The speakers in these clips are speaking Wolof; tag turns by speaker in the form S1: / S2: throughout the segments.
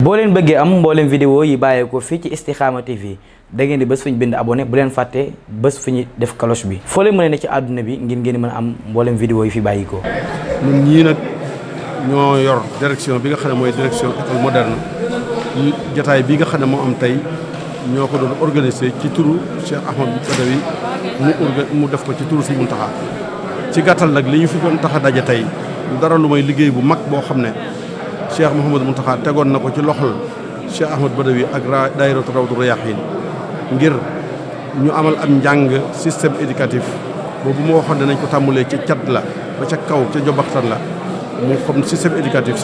S1: boo leen bëggee am mbooleem vidéo yi bàyyeekoo fii ci Istikhama TV da ngeen di bés fu ñu bind abonné bu leen fàtte bés fu ñu def cloche bi foo leen mën a ne ci àdduna bi ngir ngeen mën a am mbooleem vidéo yi fi bàyyikoo.
S2: ñun ñii nag ñoo yor direction bi nga xam ne mooy direction école moderne jotaay bi nga xam ne moo am tey ñoo ko doon organisé ci turu Cheikh Ahmadou Badawi mu def ko ci turu Sëriñ Muntaxa. ci gàttal nag li ñu fi doon tax a daje tey dara lu may liggéey bu mag boo xam ne Cheikh Mouhamadou Mountakha tegoon na ko ci loxol Cheikh Ahmadou Badawi ak daayiratu Rawdu Rayaahiin ngir ñu amal am njàng système éducatif boobu moo waxoon ne nañ ko tàmbalee ci cat la ba ca kaw ca jobaxtan la mu comme système éducatif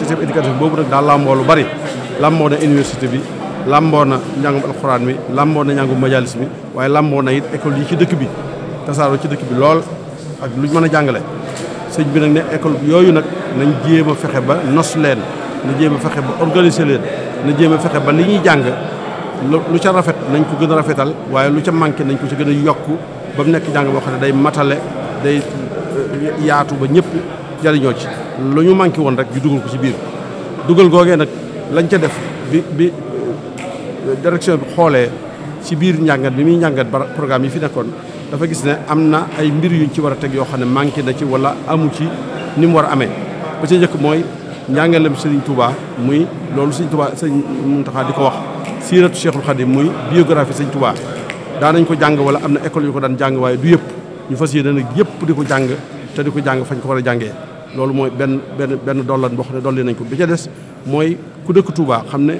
S2: boobu nag daa làmboo lu bari làmboo na université bi làmboo na njàngum alxuraan mi làmboo na njàngum majalis mi waaye làmboo na it école yi ci dëkk bi tasaaroo ci dëkk bi lool ak luñ mën a jàngale sëñ bi nag ne école yooyu nag nañ jéem a fexe ba nos leen na jéem a fexe ba organiser leen na jéem a fexe ba li ñuy jàng lu ca rafet nañ ko gën a rafetal waaye lu ca manqué nañ ko ci gën a yokk ba mu nekk jàng boo xam ne day matale day yaatu ba ñëpp jariñoo ci lu ñu manqué woon rek ñu dugal ko ci biir dugal googee nag lañ ca def bi direction bi xoolee ci biir njàngat bi muy njàngat programme yi fi nekkoon dafa gis ne am na ay mbir yuñ ci war a teg yoo xam ne manqué na ci wala amu ci ni mu war a amee ba ca njëkk mooy njàngalem Serigne Touba muy loolu Serigne Touba Serigne Mountakha di ko wax siiratu Cheikhul Khadim muy biographie Serigne Touba daanañ ko jàng wala am na école yu ko daan jàng waaye du yëpp ñu fas yéene nag yëpp di ko jàng te di ko jàng fañ ko war a jàngee loolu mooy benn dollan boo xam ne dolli nañ ko bi ca des mooy ku dëkk Touba xam ne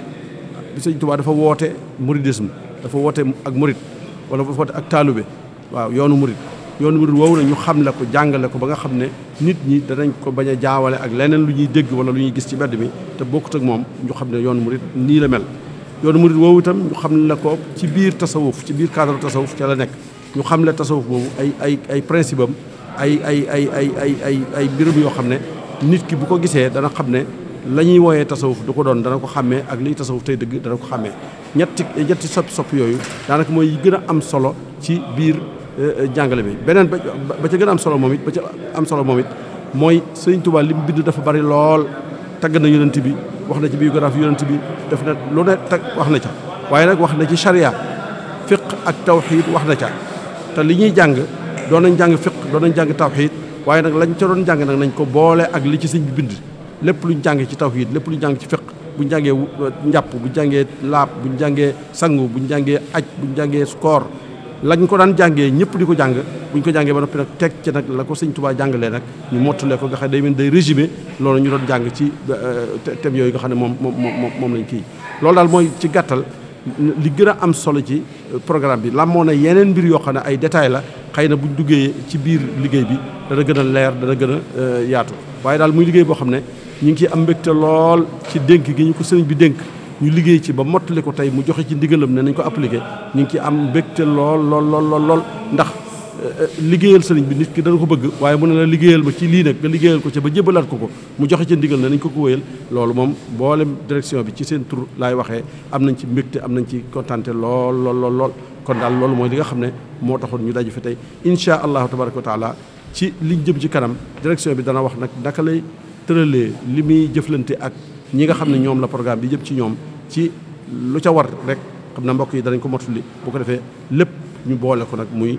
S2: Serigne Touba dafa woote mouridisme dafa woote ak murid wala dafa woote ak taalube waaw yoonu murid woowu na ñu xamle ko jàngale ko ba nga xam ne nit ñi danañ ko bañ a jaawale ak leneen lu ñuy dégg wala lu ñuy gis ci mbedd mi te bokkut ak moom ñu xam ne yoonu murid nii la mel yoonu murid woowu itam ñu xamle ko ci biir tasawuf ci biir cadre tasawuf ca la nekk ñu xamle tasawuf boobu ay principe am ay mbirum yoo xam ne nit ki bu ko gisee dana xam ne la ñuy wooyee tasawuf du ko doon dana ko xàmmee ak liy tasawuf tey dëgg dana ko xàmmee ñetti sopp yooyu daanaka mooy gën a am solo ci biir jàngale bi beneen ba ca gën a am solo moom it mooy Sëriñ Tuubaa li mu bind dafa bari lool tagg na yonent bi wax na ci biographie yonent bi def na lu ne tag wax na ca waaye nag wax na ci charia fiq ak tawxiid wax na ca te li ñuy jàng doon nañ jàng fiq doon nañ jàng tawxiid waaye nag lañ ca doon jàng nag nañ ko boole ak li ci sëñ bi bind lépp luñ jàng ci tawxiid lépp luñ jàng ci fiq buñ jàngee njàpp buñ jàngee laab buñ jàngee sangu buñ jàngee aj buñ jàngee koor lañ ko daan jàngee ñëpp di ko jàng buñ ko jàngee ba noppi nag teg ci nag la ko sëñ Tuubaa jàngalee nag ñu mottalee ko nga xam ne day mel day résumé loolu ñu doon jàng ci thème yooyu nga xam ne moom lañ kii loolu daal mooy ci gàttal li gën a am solo ci programme bi moo na yeneen mbir yoo xam ne ay détails la xëy na buñ duggee ci biir liggéey bi dana gën a leer dana gën a yaatu waaye daal muy liggéey boo xam ne ñu ngi ciy am mbégte lool ci dénk gi ñu ko sëriñ bi dénk ñu liggéey ci ba mottali ko tey mu joxe ci ndigalam ne nañ ko appliqué ñu ngi ci am mbégte lool ndax liggéeyal sëriñ bi nit ki dana ko bëgg waaye mu ne la liggéeyal ma ci lii nag nga liggéeyal ko ci ba jébalaat ko mu joxe ci ndigal ne nañ ko wéyal loolu moom boolem direction bi ci seen tur laay waxee am nañ ci mbégte am nañ ci kontaante lool kon daal loolu mooy li nga xam ne moo taxoon ñu daju fi tey insha allahu tabaraka wa taala ci liñ jëm ci kanam direction bi dana wax nag naka lay tëralee li muy jëflante ak ñi nga xam ne ñoom la programme bi jëm ci ñoom ci lu ca war rek xam na mbokk yi danañ ko mottali bu ko defee lépp ñu boole ko nag muy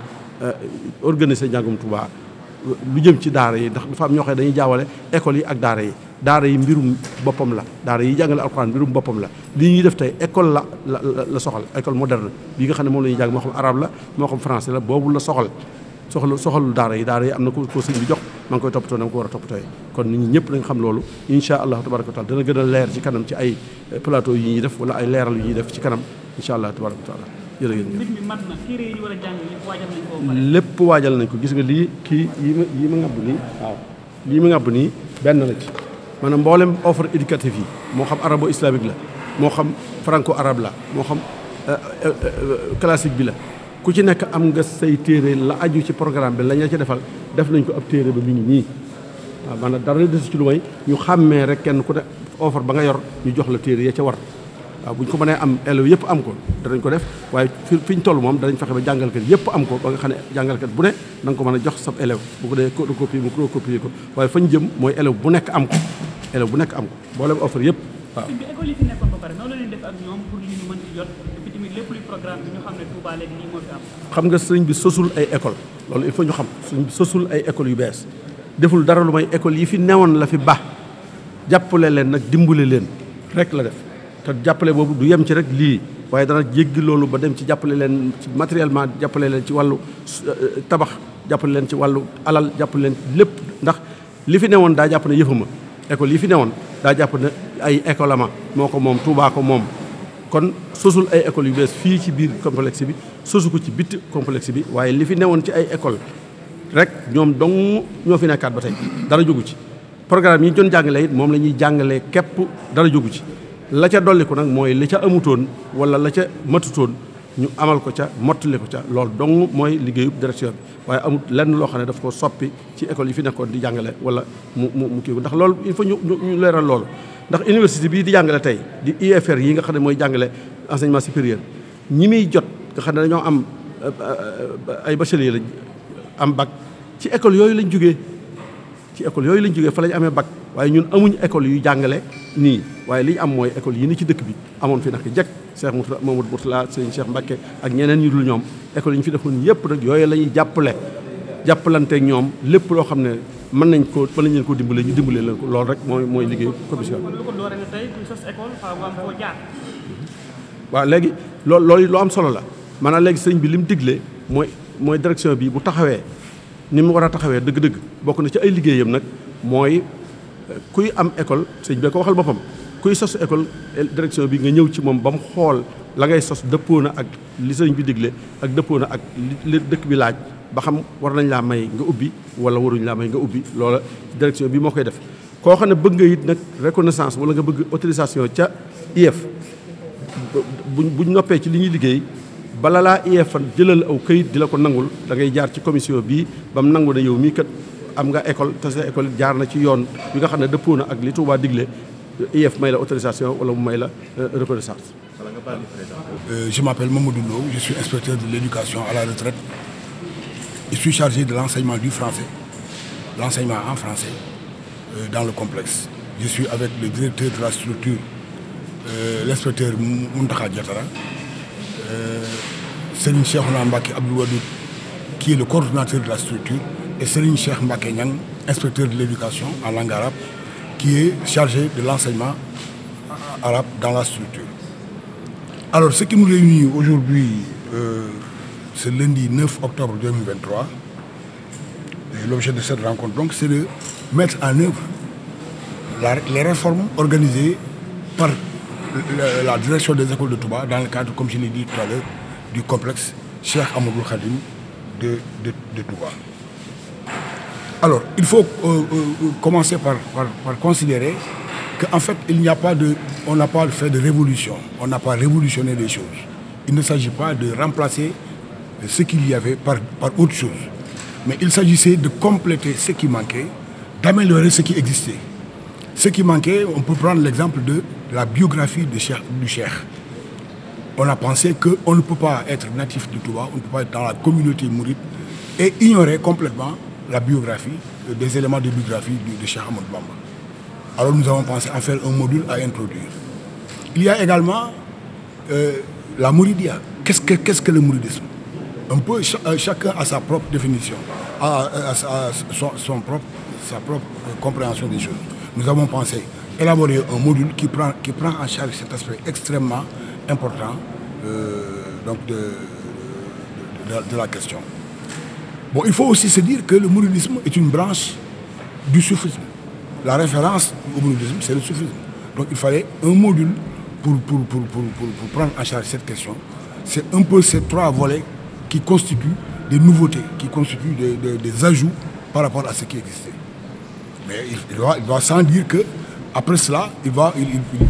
S2: organiser njàngum Touba lu jëm ci daara yi ndax dafa am ñoo xam ne dañuy jaawale école yi ak daara yi mbirum boppam la daara yi jàngale alxuraan mbirum boppam la lii ñuy def tey école la soxal école moderne bi nga xam ne moom la ñuy jàng moo xam arabe la moo xam français la boobu la soxalul daara yi am na ko sëñ bi jox maa ngi koy toppatoo na ma ko war a toppatooy kon nit ñi ñëpp nañ xam loolu insha allahu tabaraka wa taala dana gën a leer ci kanam ci ay plateau yi ñuy def wala ay leeral yu ñuy def ci kanam insha allah tabaraka wa taala lépp waajal nañ ko gis nga lii kii yi ma ngàbb nii waaw lii ma ngàbb nii benn la ci maanaam mboolem offre éducative yi moo xam arabo islamique la moo xam franco arabe la moo xam classique bi la ku ci nekk am nga say téere la aju ci programme bi lañ la ci defal def nañ ko ab téere ba mi ngi nii waaw maanaam dara desu ci lu may ñu xàmmee rek kenn ku ne offre ba nga yor ñu jox la téere ya ca war waaw bu ñu ko mënee am élèves yëpp am ko danañ ko def waaye fi ñu toll moom danañ fexe ba jàngalkat yëpp am ko ba nga xam ne jàngalkat bu ne da nga ko mën a jox sab élève bu ko dee copier mu copier ko waaye fañ jëm mooy élève bu nekk am ko boolem offre yëpp waaw.
S3: bi école yi fi nekkoon ba pare noonu la leen def ak ñoom pour ñu mën ci jot et puis tamit lépp luy programme bi ñu xam ne Touba léegi nii moo fi am.
S2: xam nga sëriñ bi sosul ay école loolu il faut ñu xam sëriñ bi sosul ay école yu bees deful dara lu may école yi fi newoon la fi ba jàppale leen nag dimbale leen rek la def te jàppale boobu du yem ci rek lii waaye dana jéggi loolu ba dem ci jàppale leen ci matériellement jàppale leen ci wàllu tabax jàppale leen ci wàllu alal jàppale leen lépp ndax li fi newoon daa jàpp ne yëfama école yi fi newoon daa jàpp ne ay école ama moo ko moom Touba ko moom kon sosul ay école yu bees fii ci biir complexe bi sosu ko ci bitti complexe bi waaye li fi newoon ci ay école rek ñoom dong ñoo fi nekkaat ba tey dara jógu ci programme yi ñu doon jàngale it moom la ñuy jàngalee képp dara jógu ci la ca dolliku nag mooy li ca amutoon wala la ca matutoon ñu amal ko ca mottali ko ca loolu dong mooy liggéeyub direction bi waaye amut lenn loo xam ne daf ko soppi ci école yi fi nekkoon di jàngale wala mu kii ndax loolu il faut ñu leeral loolu ndax université bii di jàngale tey di IFR yi nga xam ne mooy jàngale enseignement supérieur ñi muy jot nga xam ne dañoo am ay bachelier lañ am bac ci école yooyu lañ jógee fa lañ amee bac waaye ñun amuñ école yu jàngale nii waaye li ñu am mooy école yi ni ci dëkk bi amoon fi nag jekk Cheikh Mamadou Mourtala Serigne Cheikh Mbacké ak ñeneen ñu dul ñoom école yi ñu fi defoon yëpp nag yooyu la ñuy jàppalante ñoom lépp loo xam ne mën nañ leen ko dimbale ñu dimbale leen ko loolu rek mooy liggéeyu commission bi.
S3: lu ko dooree ne tey kuy sos école faaw nga am foo jaar.
S2: waaw léegi loolu lu am solo la maanaam léegi sëñ bi li mu digle mooy direction bi bu taxawee ni mu war a taxawee dëgg-dëgg bokk na ci ay liggéeyam nag mooy kuy am école sëñ bi ko waxal boppam kuy sos école direction bi nga ñëw ci moom ba mu xool la ngay sos dëppoo na ak li sëñ bi digle ak dëppoo na ak li dëkk bi laaj ba xam war nañ laa may nga ubbi wala waruñ laa may nga ubbi loola direction bi moo koy def koo xam ne bëgg nga it nag reconnaissance wala nga bëgg autorisation ca IEF buñ noppee ci li ñuy liggéey bala laa IEF fan jëlal aw këyit di la ko nangul da ngay jaar ci commission bii ba mu nangu ne yow mii kat am nga école te sa école jaar na ci yoon bi nga xam ne dëppoo na ak li Touba digle IEF may la autorisation wala mu may la reconnaissance.
S4: Je m'appelle Mamadou Lo, je suis inspecteur de l'éducation à la retraite. Je suis chargé de l'enseignement du français, l'enseignement en français dans le complexe. Je suis avec le directeur de la structure, l'inspecteur Mountakha Diatara, Serigne Cheikh Mbacké Abdou Wadoud, qui est le coordonnateur de la structure, et Serigne Cheikh Mbacké Niang, inspecteur de l'éducation en langue arabe, qui est chargé de l'enseignement arabe dans la structure. Alors, ce qui nous réunit aujourd'hui, ce lundi 9 octobre 2023, l'objet de cette rencontre, donc, c'est de mettre en œuvre les réformes organisées par la direction des écoles de Touba dans le cadre, comme je l'ai dit tout à l'heure, du complexe Cheikh Ahmadoul Khadim de Touba. Alors, il faut commencer par considérer qu'en fait, on n'a pas fait de révolution, on n'a pas révolutionné les choses. Il ne s'agit pas de remplacer ce qu'il y avait par autre chose. Mais il s'agissait de compléter ce qui manquait, d'améliorer ce qui existait. Ce qui manquait, on peut prendre l'exemple de la biographie du Cheikh. On a pensé qu'on ne peut pas être natif de Touba, on ne peut pas être dans la communauté mouride et ignorer complètement la biographie, des éléments de biographie de Cheikh Ahmadou Bamba. Alors nous avons pensé à faire un module à introduire. Il y a également la mouridia. Qu'est-ce que le mouridisme? Un peu, chacun a sa propre définition, sa propre compréhension des choses. Nous avons pensé élaborer un module qui prend en charge cet aspect extrêmement important donc de la question. Bon, il faut aussi se dire que le mouridisme est une branche du soufisme. La référence au mouridisme, c'est le soufisme. Donc il fallait un module pour prendre en charge cette question. C'est un peu ces trois volets qui constituent des nouveautés, qui constituent des ajouts par rapport à ce qui existait. Mais il va sans dire qu'après cela,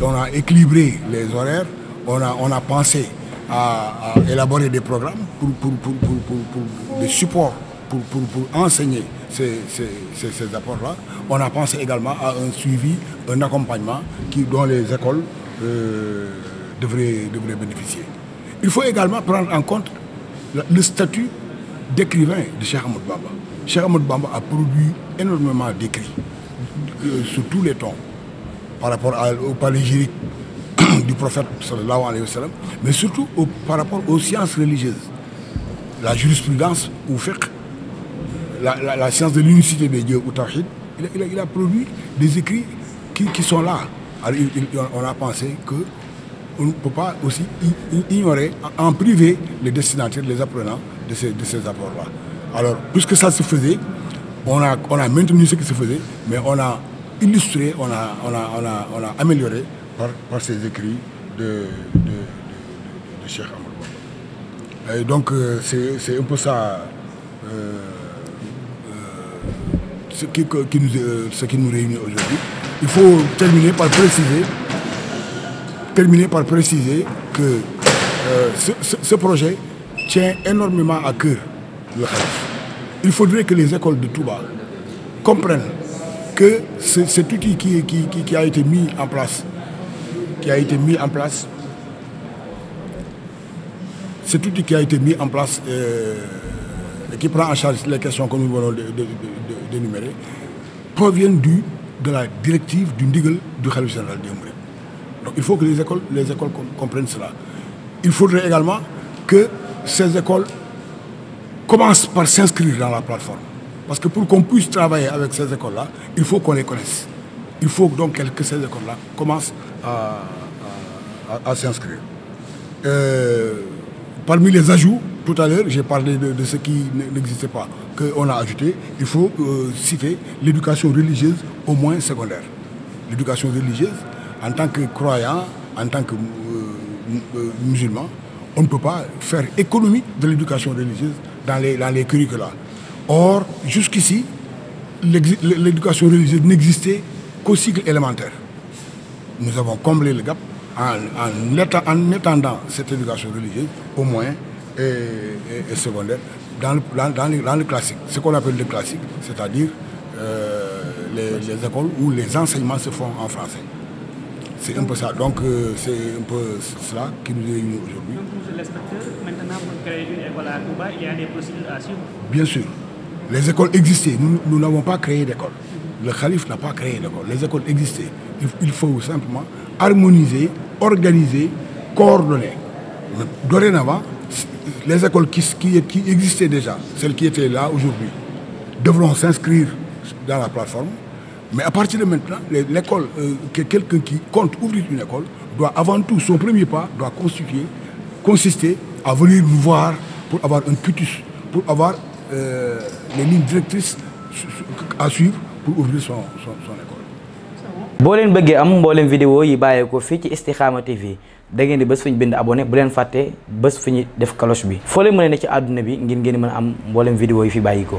S4: on a équilibré les horaires, on a pensé à élaborer des programmes pour des supports pour enseigner ces apports-là. On a pensé également à un suivi, un accompagnement dont les écoles devraient bénéficier. Il faut également prendre en compte le statut d'écrivain de Cheikh Ahmadou Bamba. Cheikh Ahmadou Bamba a produit énormément d'écrits sur tous les tons. par rapport au panégyrique du prophète sallallahu alayhi wa sallam, mais surtout par rapport aux sciences religieuses, la jurisprudence ou fiqh, la science de l'unicité des dieux ou tawhid. Il a produit des écrits qui sont là. Alors, on a pensé qu'on ne peut pas aussi ignorer en privé les destinataires, les apprenants de ces apports-là. Alors, puisque ça se faisait, on a maintenu ce qui se faisait, mais on a illustré, on a amélioré par ces écrits de Cheikh Ahmadou Bamba. Et donc, c'est un peu ça ce qui nous réunit aujourd'hui. Il faut terminer par préciser que ce projet tient énormément à cœur le Khalif. Il faudrait que les écoles de Touba comprennent que cet outil qui a été mis en place, et qui prend en charge les questions que nous venons d'énumérer, proviennent de la directive du ndigal du Khalife général des Mourides. Donc il faut que les écoles comprennent cela. Il faudrait également que ces écoles commencent par s'inscrire dans la plateforme. Parce que pour qu'on puisse travailler avec ces écoles-là, il faut qu'on les connaisse. Il faut donc que ces écoles-là commencent à s'inscrire. Parmi les ajouts, tout à l'heure, j'ai parlé de ce qui n'existait pas, qu'on a ajouté. Il faut citer l'éducation religieuse au moins secondaire. L'éducation religieuse, en tant que croyant, en tant que musulman, on ne peut pas faire économie de l'éducation religieuse dans les curricula. Or, jusqu'ici, l'éducation religieuse n'existait qu'au cycle élémentaire. Nous avons comblé le gap en étendant cette éducation religieuse au moins et secondaire dans le classique, ce qu'on appelle le classique, c'est-à-dire les écoles où les enseignements se font en français. C'est un peu ça. Donc c'est un peu cela qui nous réunit aujourd'hui.
S3: Donc monsieur l'inspecteur, maintenant pour créer une école à Touba, il y a des procédures à suivre?
S4: Bien sûr. Les écoles existaient. Nous n'avons pas créé d'école. Le Khalif n'a pas créé d'école. Les écoles existaient. Il faut simplement harmoniser, organiser, coordonner. Dorénavant, les écoles qui existaient déjà, celles qui étaient là aujourd'hui, devront s'inscrire dans la plateforme. Mais à partir de maintenant, l'école, quelqu'un qui compte ouvrir une école, doit avant tout, son premier pas doit consister à venir nous voir pour avoir un cutus, pour avoir les lignes directrices à suivre pour ouvrir son école.
S1: boo leen bëggee am mboolem vidéo yi bàyyeekoo fii ci Istikhama TV da ngeen di bës fu ñu bind abonné bu leen fàtte bës fu ñu def cloche bi foo leen mën a ne ci àdduna bi ngir ngeen mën a am mboolem vidéo yi fi bàyyikoo